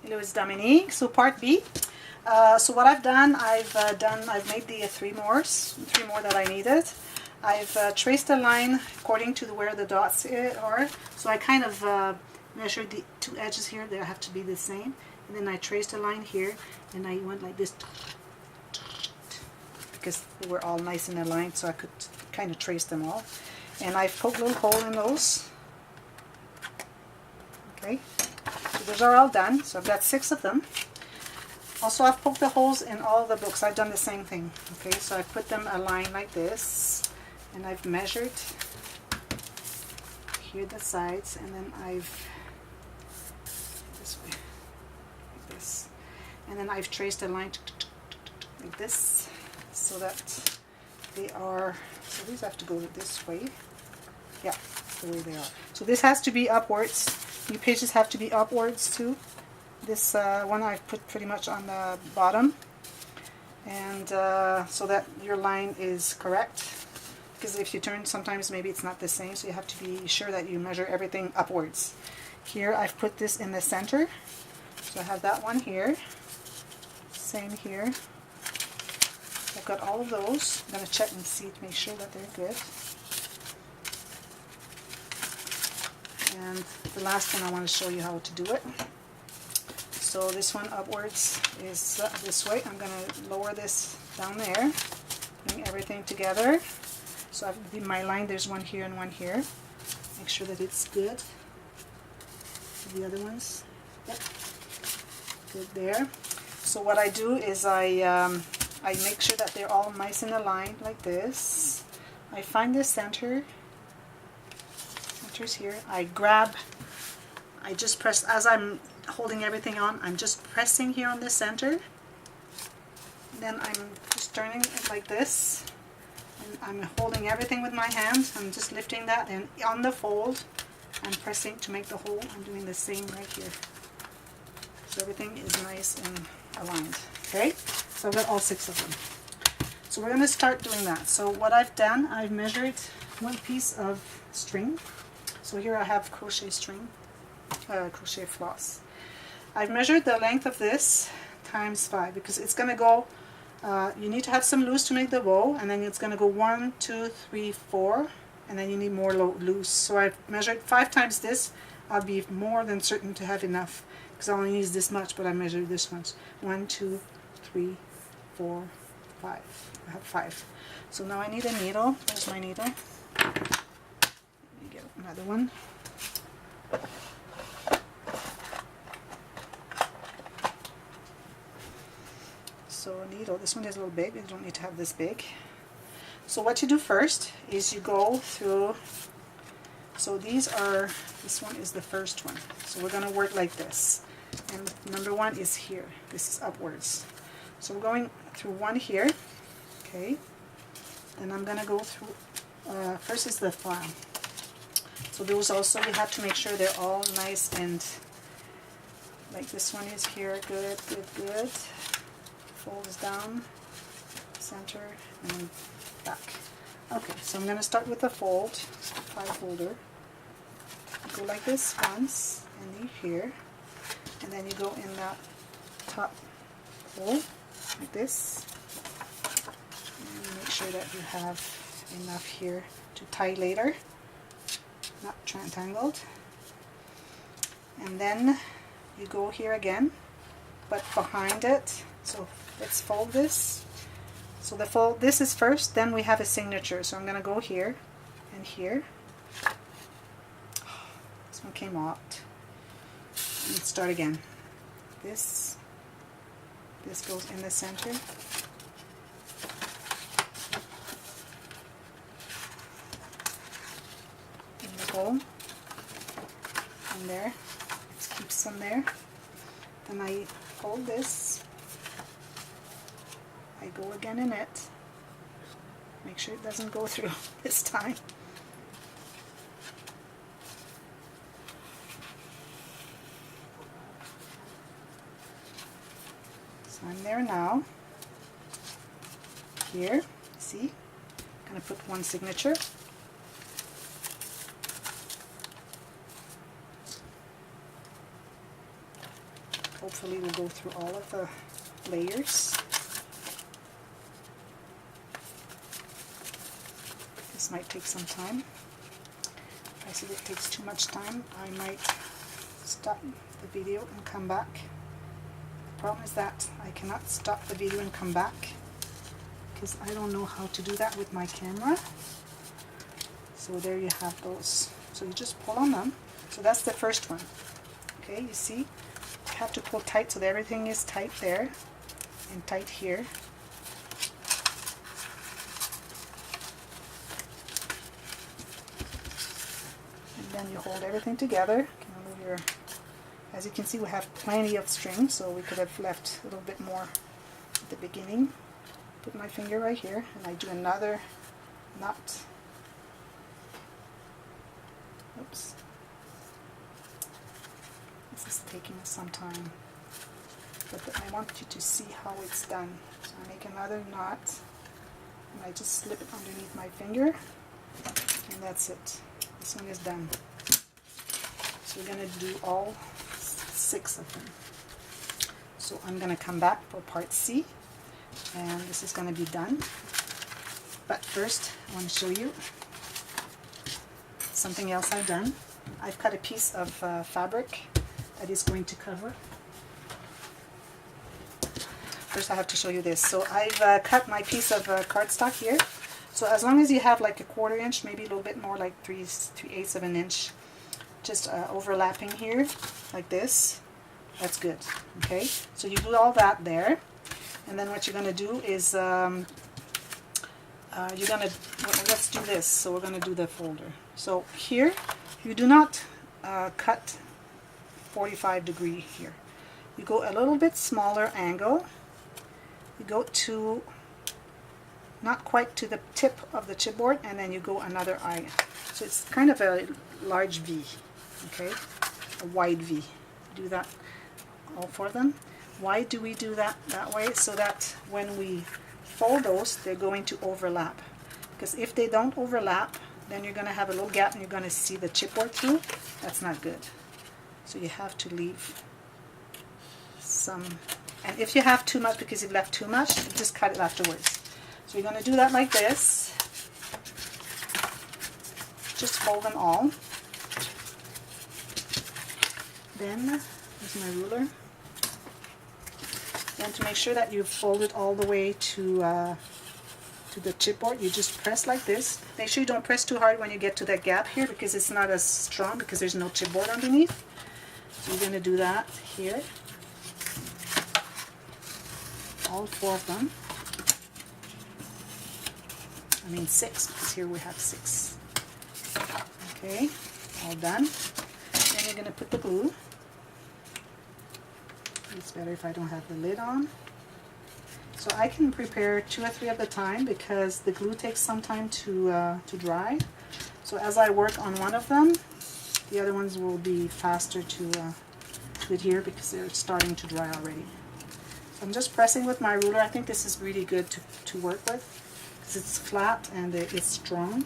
Hello, it's Dominique. So part B. So what I've done, I've made the three more that I needed. I've traced a line according to where the dots are. So I kind of measured the two edges here. They have to be the same. And then I traced a line here, and I went like this because they were all nice and aligned, so I could kind of trace them all. And I've poked a little hole in those. Okay, so those are all done. So I've got 6 of them. Also, I've poked the holes in all the books. I've done the same thing. Okay, so I put them aligned like this, and I've measured here the sides, and then I've this way, like this, and then I've traced a line like this, so that they are. So these have to go this way. Yeah, that's the way they are. So this has to be upwards. New pages have to be upwards too. This one I've put pretty much on the bottom, and so that your line is correct, because if you turn, sometimes maybe it's not the same, so you have to be sure that you measure everything upwards. Here I've put this in the center, so I have that one here, same here. I've got all of those. I'm going to check and see to make sure that they're good. And the last one I want to show you how to do it. So this one upwards is this way. I'm going to lower this down there, bring everything together. So I've my line, there's one here and one here. Make sure that it's good. The other ones, yep, good there. So what I do is I make sure that they're all nice and aligned like this. I find the center's here. I just press, as I'm holding everything on, I'm just pressing here on the center. Then I'm just turning it like this. And I'm holding everything with my hands. I'm just lifting that, and on the fold, I'm pressing to make the hole. I'm doing the same right here. So everything is nice and aligned. Okay? So I've got all 6 of them. So we're going to start doing that. So what I've done, I've measured one piece of string. So here I have crochet string, crochet floss. I've measured the length of this times 5, because it's going to go, you need to have some loose to make the bow, and then it's going to go 1, 2, 3, 4, and then you need more loose. So I've measured 5 times this. I'll be more than certain to have enough, because I only use this much, but I measured this much. 1, 2, 3, 4, 5. I have 5. So now I need a needle. There's my needle. Let me get another one. So a needle, this one is a little big, you don't need to have this big. So what you do first is you go through, so this one is the first one. So we're going to work like this. And number 1 is here, this is upwards. So we're going through one here, okay. Then I'm going to go through, first is the file. So those also, you have to make sure they're all nice and, like this one is here, good, good, good. Folds down, center, and back. Okay, so I'm going to start with the fold, file folder. Go like this once, and leave here, and then you go in that top hole, like this, and make sure that you have enough here to tie later, not tangled. And then you go here again, but behind it. So let's fold this. So the fold, this is first, then we have a signature. So I'm going to go here and here. This one came out. Let's start again. This goes in the center. In the hole. And there. Let's keep some there. Then I fold this. I go again in it. Make sure it doesn't go through this time. So I'm there now. Here, see? I'm going to put one signature. Hopefully we'll go through all of the layers. This might take some time. If I see that it takes too much time, I might stop the video and come back. The problem is that I cannot stop the video and come back because I don't know how to do that with my camera. So there you have those. So you just pull on them. So that's the first one. Okay, you see? You have to pull tight so that everything is tight there and tight here. And then you hold everything together. As you can see, we have plenty of string, so we could have left a little bit more at the beginning. Put my finger right here, and I do another knot. Oops. This is taking some time, but I want you to see how it's done. So I make another knot, and I just slip it underneath my finger, and that's it. This one is done. So we're going to do all 6 of them. So I'm going to come back for part C, and this is going to be done. But first, I want to show you something else I've done. I've cut a piece of fabric that is going to cover. First I have to show you this. So I've cut my piece of cardstock here. So as long as you have like a 1/4 inch, maybe a little bit more, like 3/8 of an inch, just overlapping here like this, that's good. Okay, so you do all that there, and then what you're going to do is let's do this. So we're going to do the folder. So here you do not cut 45-degree here. You go a little bit smaller angle. You go to not quite to the tip of the chipboard, and then you go another eye. So it's kind of a large V, okay, a wide V. Do that all for them. Why do we do that way? So that when we fold those, they're going to overlap. Because if they don't overlap, then you're going to have a little gap and you're going to see the chipboard through. That's not good. So you have to leave some. And if you have too much, because you've left too much, just cut it afterwards. So you're going to do that like this. Just fold them all. Then, here's my ruler. Then to make sure that you fold it all the way to the chipboard, you just press like this. Make sure you don't press too hard when you get to that gap here, because it's not as strong because there's no chipboard underneath. So you're going to do that here. All 4 of them. I mean 6, because here we have 6. Okay, all done. Then you're going to put the glue. It's better if I don't have the lid on. So I can prepare 2 or 3 at a time because the glue takes some time to dry. So as I work on one of them, the other ones will be faster to adhere because they're starting to dry already. So I'm just pressing with my ruler. I think this is really good to work with because it's flat and it's strong.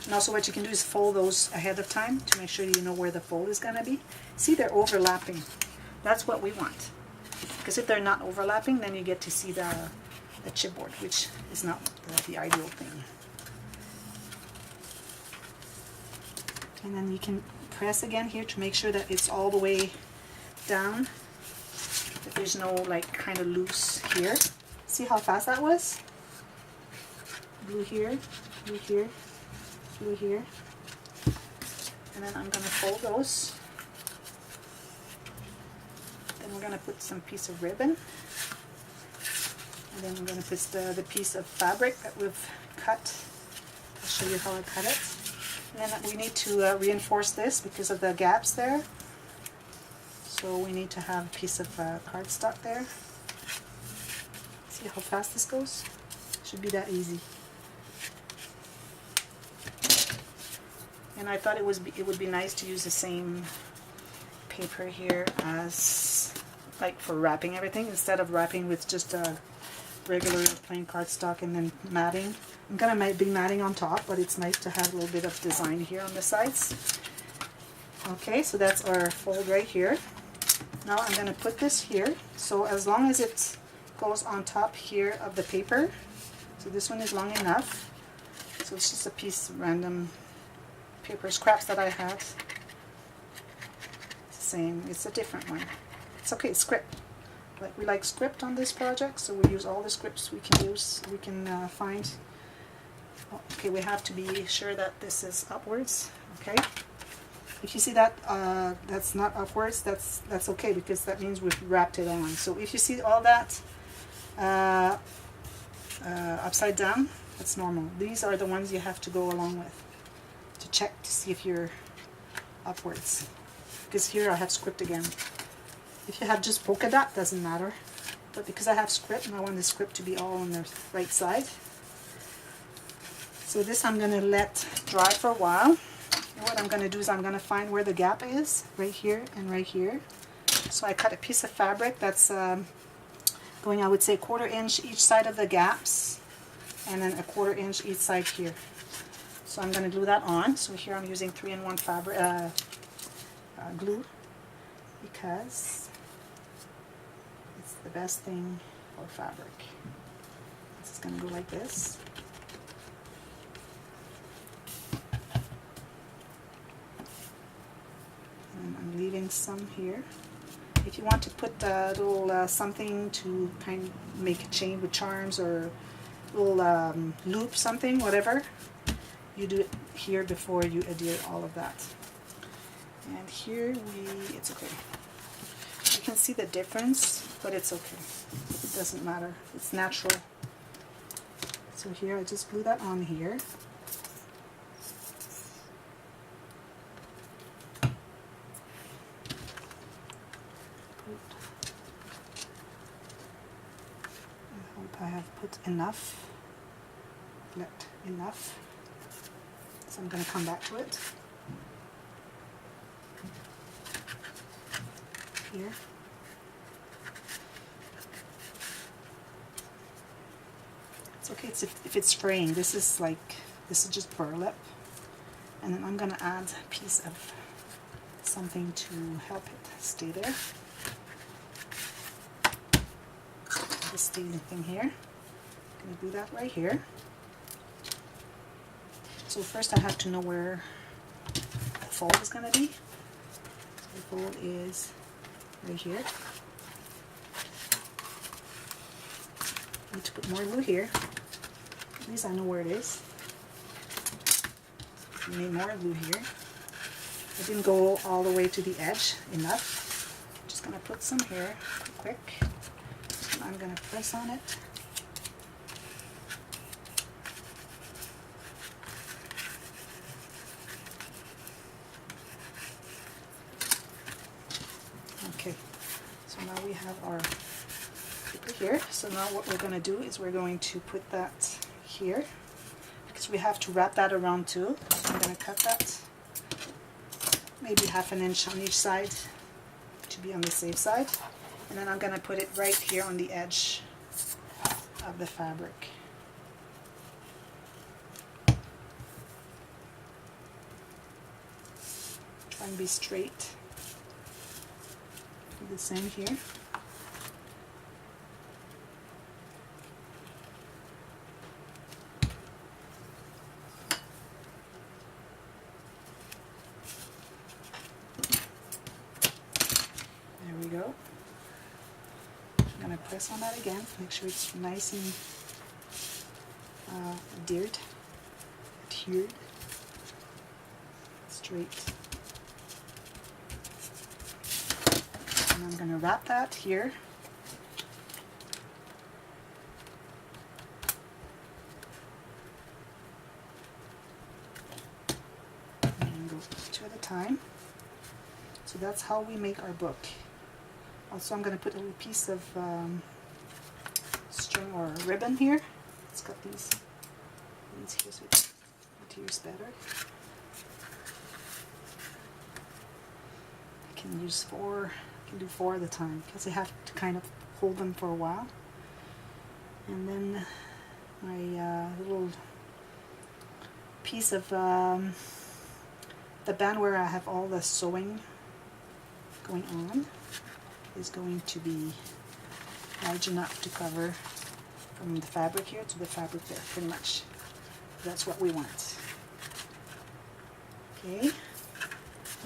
And also what you can do is fold those ahead of time to make sure you know where the fold is going to be. See, they're overlapping. That's what we want. Because if they're not overlapping, then you get to see the chipboard, which is not the ideal thing. And then you can press again here to make sure that it's all the way down. That there's no like kind of loose here. See how fast that was? Glue here, glue here, glue here. And then I'm going to fold those. Then we're going to put some piece of ribbon. And then we're going to put the piece of fabric that we've cut. I'll show you how I cut it. And then we need to reinforce this because of the gaps there. So we need to have a piece of cardstock there. See how fast this goes? Should be that easy. And I thought it would be nice to use the same paper here as like for wrapping everything, instead of wrapping with just a regular plain cardstock and then matting. I'm going to be matting on top, but it's nice to have a little bit of design here on the sides. Okay, so that's our fold right here. Now I'm going to put this here. So as long as it goes on top here of the paper, so this one is long enough. So it's just a piece of random paper scraps that I had. It's the same, it's a different one. It's okay, it's script. Like we like script on this project, so we use all the scripts we can use, we can find. Okay, we have to be sure that this is upwards. Okay, if you see that that's not upwards, that's okay, because that means we've wrapped it on. So if you see all that upside down, that's normal. These are the ones you have to go along with to check to see if you're upwards, because here I have script again. If you have just polka dot, doesn't matter, but because I have script and I want the script to be all on the right side. So this I'm going to let dry for a while. And what I'm going to do is I'm going to find where the gap is, right here and right here. So I cut a piece of fabric that's going, I would say, 1/4 inch each side of the gaps, and then 1/4 inch each side here. So I'm going to glue that on. So here I'm using 3-in-1 fabric glue, because it's the best thing for fabric. This is going to go like this. And I'm leaving some here. If you want to put a little something to kind of make a chain with charms, or a little loop, something, whatever, you do it here before you adhere all of that. And here it's okay. You can see the difference, but it's okay. It doesn't matter. It's natural. So here I just glue that on here. I hope I have put enough. Enough. So I'm going to come back to it. Here. It's okay if it's fraying. This is just burlap, and then I'm gonna add a piece of something to help it stay there. This staying thing here. I'm gonna do that right here. So first I have to know where the fold is gonna be. So the fold is right here. I need to put more glue here. At least I know where it is. I need more glue here. I didn't go all the way to the edge enough. I'm just going to put some here quick. And I'm going to press on it. Okay, so now we have our paper here. So now what we're going to do is we're going to put that here, because we have to wrap that around too. So I'm going to cut that maybe 1/2 inch on each side to be on the safe side, and then I'm going to put it right here on the edge of the fabric. Try and be straight. Do the same here. There we go. I'm going to press on that again, make sure it's nice and adhered, straight. And I'm going to wrap that here. And go 2 at a time. So that's how we make our book. Also, I'm going to put a little piece of string or ribbon here. It's got these here, so it adheres better. I can use 4. I can do 4 at a time, because I have to kind of hold them for a while. And then my little piece of the band where I have all the sewing going on is going to be large enough to cover from the fabric here to the fabric there, pretty much. That's what we want. Okay,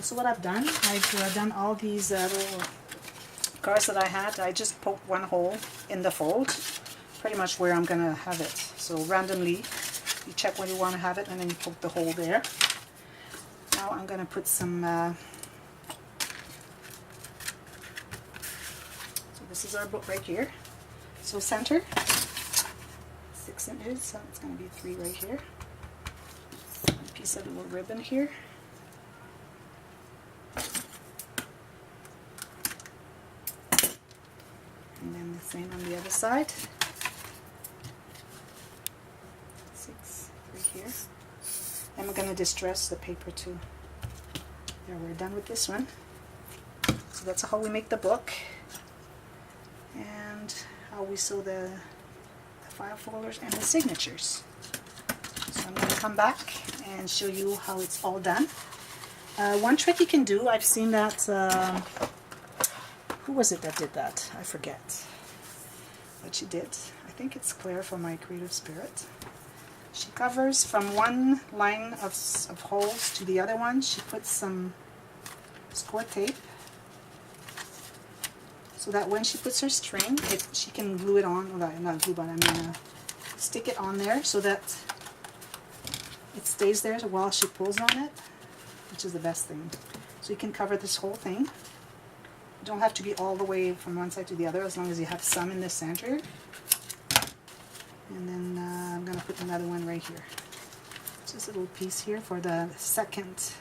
so what I've done, I've done all these little cards that I had. I just poked one hole in the fold, pretty much where I'm going to have it. So randomly, you check where you want to have it, and then you poke the hole there. Now I'm going to put some, so this is our book right here. So center, 6 inches, so it's going to be 3 right here. A piece of little ribbon here. And then the same on the other side. 6 right here. And we're going to distress the paper too. There, we're done with this one. So that's how we make the book. And how we sew the file folders and the signatures. So I'm going to come back and show you how it's all done. One trick you can do, I've seen that, who was it that did that? I forget what she did. I think it's Claire from My Creative Spirit. She covers from one line of holes to the other one. She puts some score tape so that when she puts her string, she can glue it on, not glue, but I mean stick it on there so that it stays there while she pulls on it, which is the best thing. So you can cover this whole thing. You don't have to be all the way from one side to the other, as long as you have some in the center. And then I'm going to put another one right here. Just a little piece here for the second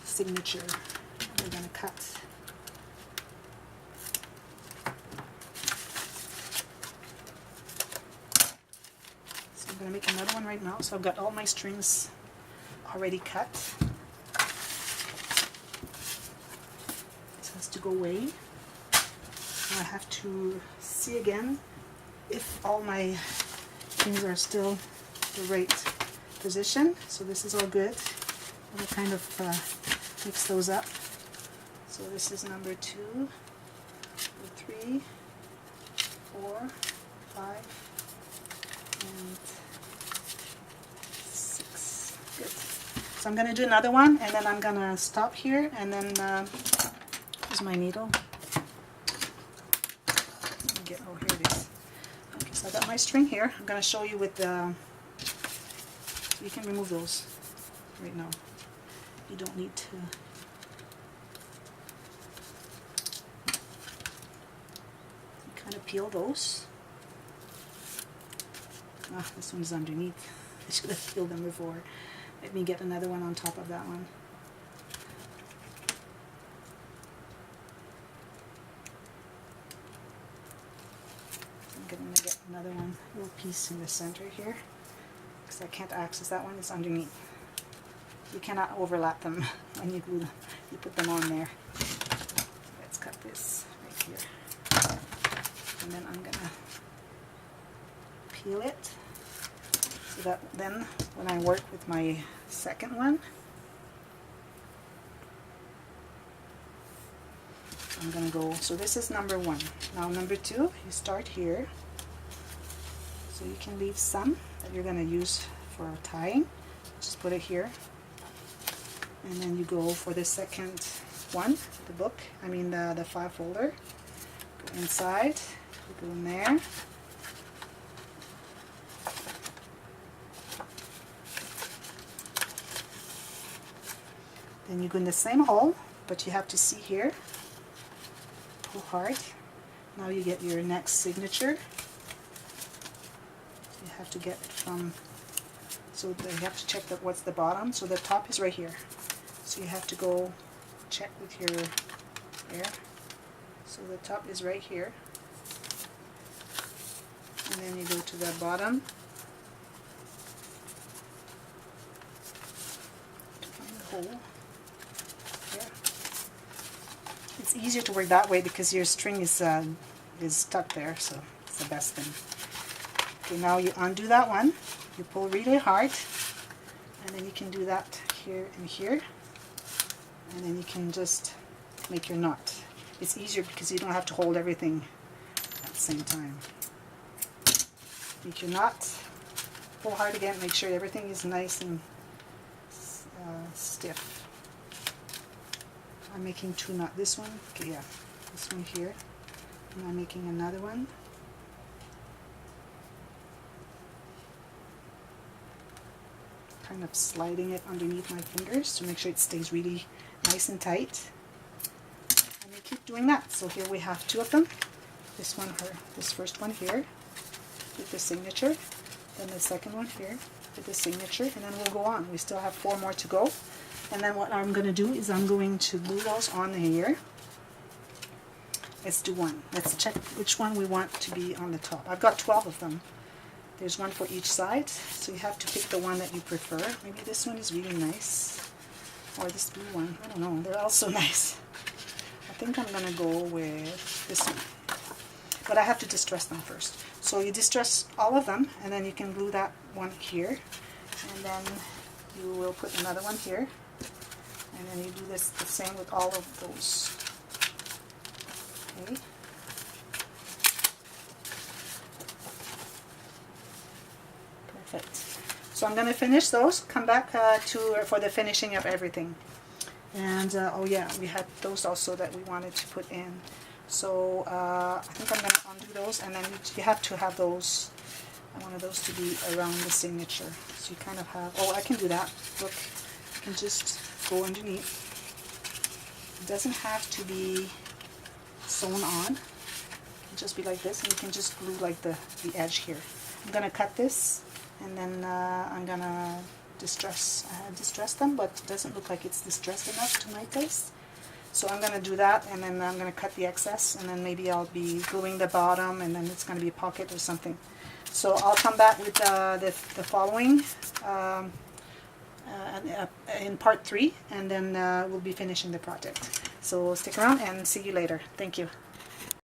signature we're going to cut. So I'm going to make another one right now. So I've got all my strings already cut. This has to go away. I have to see again if all my things are still the right position. So this is all good. I'll kind of mix those up. So this is number 2, 3, 4, 5, and 6. Good. So I'm going to do another one, and then I'm going to stop here, and then here's my needle. Oh, here it is. Okay, so I got my string here. I'm going to show you with the, you can remove those right now. You don't need to. You kind of peel those. Ah, this one's underneath. I should have peeled them before. Let me get another one on top of that one. I'm going to get another one, little piece in the center here, because I can't access that one. It's underneath. You cannot overlap them when you glue them. You put them on there. Let's cut this right here, and then I'm going to peel it so that then when I work with my second one, I'm going to go, so this is number 1. Now number 2, you start here. So you can leave some that you're going to use for tying. Just put it here. And then you go for the second one, the book, I mean the file folder. Go inside, you go in there. Then you go in the same hole, but you have to see here. Pull hard. Now you get your next signature. You have to get it from, so you have to check that what's the bottom. So the top is right here. So you have to go check with your air. So the top is right here. And then you go to the bottom. To find the hole. There. It's easier to work that way because your string is stuck there, so it's the best thing. Okay, now you undo that one. You pull really hard, and then you can do that here and here. and then you can just make your knot. It's easier because you don't have to hold everything at the same time. Make your knot, pull hard again, make sure everything is nice and stiff. I'm making 2 knots. This one, okay, yeah, this one here, and I'm making another one. Kind of sliding it underneath my fingers to make sure it stays really nice and tight. And you keep doing that. So here we have 2 of them. This one here, this first one here with the signature, then the second one here with the signature, and then we'll go on. We still have 4 more to go. And then what I'm going to do is I'm going to glue those on here. Let's do one. Let's check which one we want to be on the top. I've got 12 of them. There's one for each side, so you have to pick the one that you prefer. Maybe this one is really nice, or this blue one. I don't know. They're all so nice. I think I'm going to go with this one. But I have to distress them first. So you distress all of them, and then you can glue that one here. And then you will put another one here. And then you do this the same with all of those. Okay. Perfect. So I'm going to finish those, come back for the finishing of everything. And oh yeah, we had those also that we wanted to put in. So I think I'm going to undo those, and then you have to have those, I wanted those to be around the signature. So you kind of have, oh, I can do that. Look, you can just go underneath. It doesn't have to be sewn on. It can just be like this, and you can just glue like the edge here. I'm going to cut this, and then I'm going to distress them, but it doesn't look like it's distressed enough to my taste. So I'm going to do that, and then I'm going to cut the excess, and then maybe I'll be gluing the bottom, and then it's going to be a pocket or something. So I'll come back with the following in part 3, and then we'll be finishing the project. So stick around and see you later. Thank you.